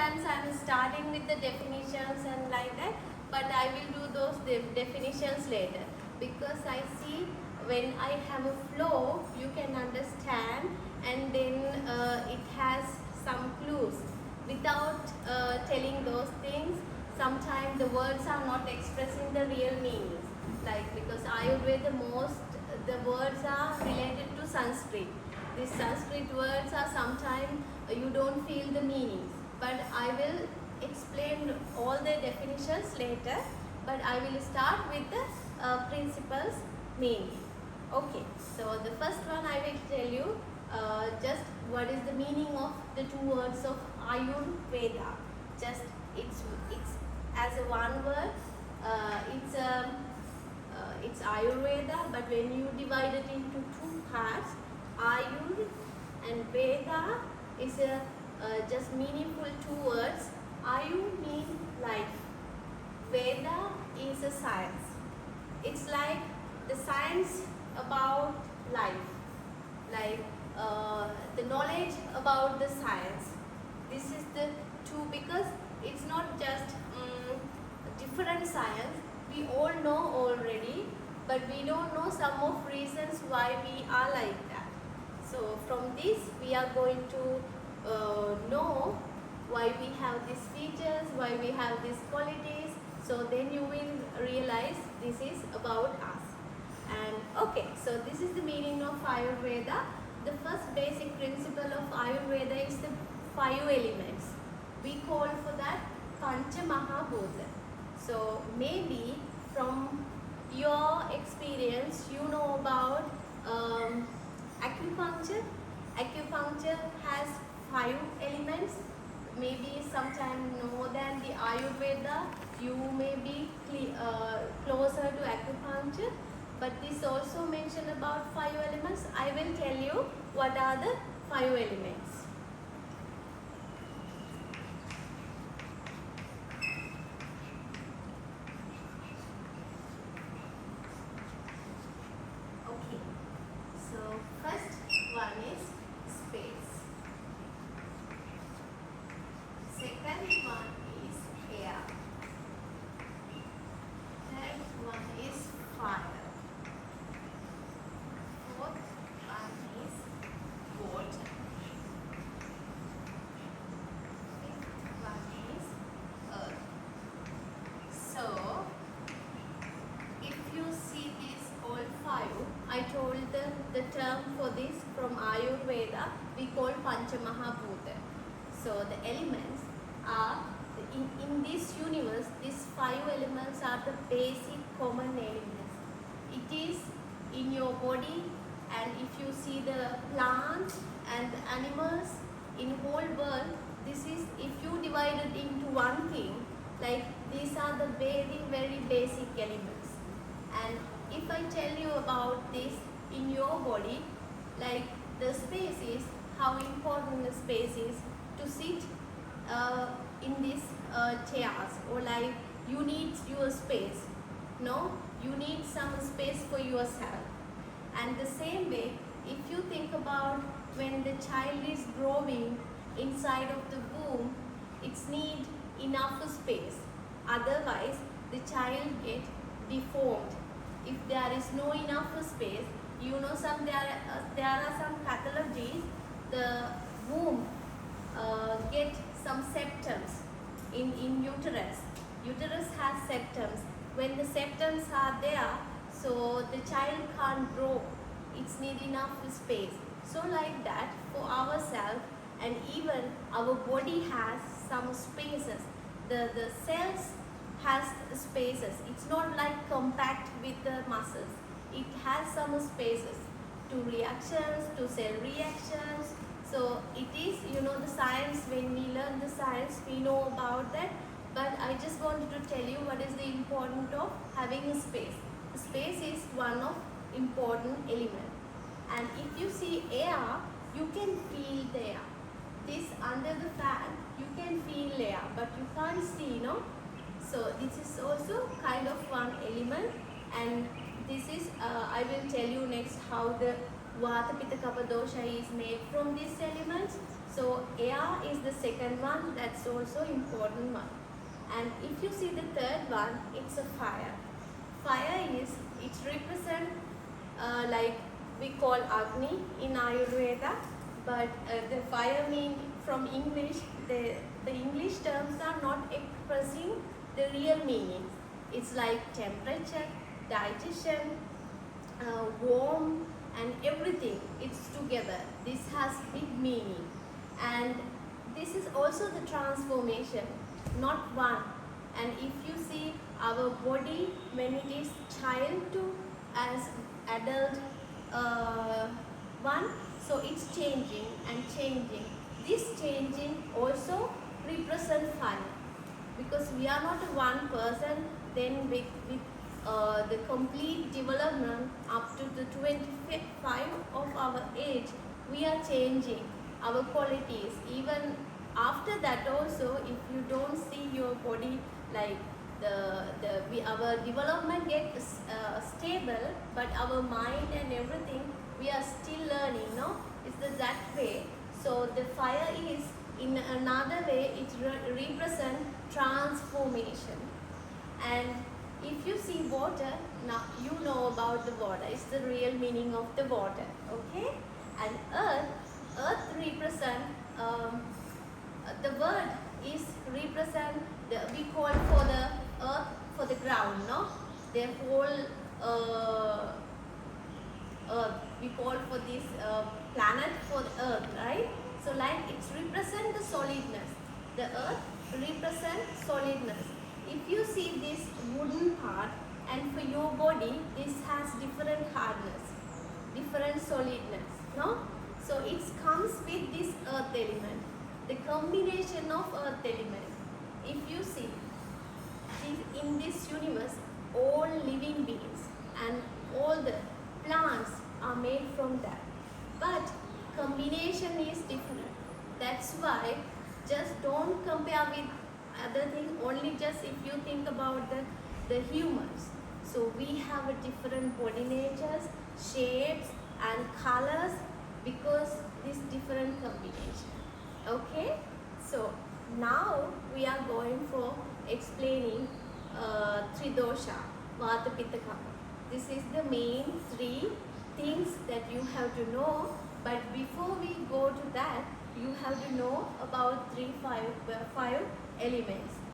sometimes I'm starting with the definitions and like that, but I will do those definitions later, because I see when I have a flow, you can understand, and then it has some clues. Without telling those things, sometimes the words are not expressing the real meanings. Like, because Ayurveda, most the words are related to Sanskrit. These Sanskrit words are sometimes you don't feel the meanings, but I will explain all the definitions later, but I will start with the principles meaning. Okay, so the first one I will tell you just what is the meaning of the two words of Ayurveda. Just it's as a one word. It's Ayurveda, but when you divide it into two parts, Ayur and Veda is a just meaningful two words. Ayu means life. Veda is a science. It's like the science about life, like the knowledge about the science. This is the two, because it's not just different science. We all know already, but we don't know some of reasons why we are like that. So from this we are going to know why we have these features, why we have these qualities. So then you will realize this is about us. And okay, so this is the meaning of Ayurveda. The first basic principle of Ayurveda is the 5 elements. We call for that Pancha Mahabhuta. So maybe from your experience, you know about acupuncture. Acupuncture has 5 elements. Maybe sometime more than the Ayurveda, you may be closer to acupuncture. But this also mention about 5 elements. I will tell you what are the 5 elements. Okay, so first one is space. Second one is air. Third one is fire. Fourth one is water. Fifth one is earth. So, if you see these all 5, I told the term for this from Ayurveda, we call Pancha Mahabhuta. So, the elements are, in this universe, these 5 elements are the basic common elements. It is in your body, and if you see the plants and the animals in whole world, this is, if you divide it into one thing, like these are the very basic elements. And if I tell you about this in your body, like the space is, how important the space is to sit in these chairs, or like you need your space. No, you need some space for yourself. And the same way, if you think about when the child is growing inside of the womb, it's need enough space. Otherwise, the child get deformed. If there is no enough space, you know, there are some pathologies. The womb get some septums in uterus. Uterus has septums. When the septums are there, so the child can't grow. It's need enough space. So like that, for ourselves, and even our body has some spaces. The cells has spaces. It's not like compact with the muscles. It has some spaces to reactions, to cell reactions. So it is, you know, the science. When we learn the science, we know about that. But I just wanted to tell you what is the importance of having a space. Space is one of important element. And if you see air, you can feel the air. This under the fan, you can feel air, but you can't see, no? So this is also kind of one element. And this is, I will tell you next how the Vata Pitta Kapha dosha is made from these elements. So air is the second one, that's also important one. And if you see the third one, it's a fire. Fire is, it represents like we call Agni in Ayurveda, but the fire mean from English, the English terms are not expressing the real meanings. It's like temperature, digestion, warm and everything, it's together. This has big meaning. And this is also the transformation, not one. And if you see our body when it is child to as adult one, so it's changing and changing. This changing also represent fire, because we are not a one person then with the complete development up to the 25 of our age, we are changing our qualities. Even after that also, if you don't see your body like our development gets stable, but our mind and everything, we are still learning, no? It's that way. So the fire is, in another way, it represents transformation. And if you see water, now you know about the water. It's the real meaning of the water, okay? And earth represent, the word is represent, we call for the earth, for the ground, no? The whole earth, we call for this planet for the earth, right? So like it represent the solidness. The earth represents solidness. If you see this wooden part, and for your body, this has different hardness, different solidness, no? So it comes with this earth element, the combination of earth element. If you see, in this universe, all living beings and all the plants are made from that. But combination is different. That's why just don't compare with other thing, only just if you think about the humans. So we have a different body natures, shapes and colors because this different combination. Okay, so now we are going for explaining Tridosha, Vata, Pitta, Kapha. This is the main three things that you have to know. But before we go to that, you have to know about five elements.